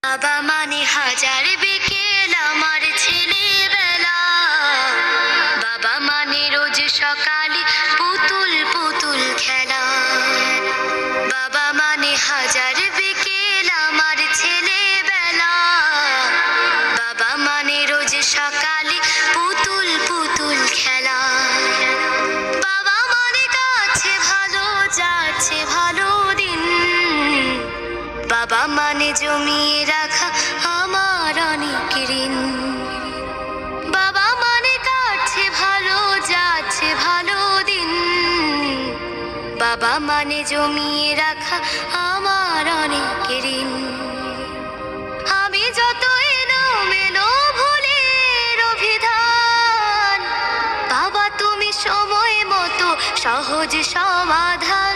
বাবা মানে হাজার বিকেল আমার ছেলেবেলা। বাবা মানে রোজ সকালে পুতুল পুতুল খেলা। বাবা মানে হাজার বিকেল আমার ছেলেবেলা। বাবা মানে রোজ সকালে পুতুল পুতুল খেলা। বাবা মানে কাছে ভালো যাচ্ছে ভালো দিন। বাবা মানে জমিয়ে রাখা আমার অনেক ঋণ। বাবা মানে কাটছে ভালো যাচ্ছে ভালো দিন। বাবা মানে জমিয়ে রাখা আমার অনেক ঋণ। আমি যত এলোমেলো ভুলের অভিধান, বাবা তুমি সময় মতো সহজ সমাধান।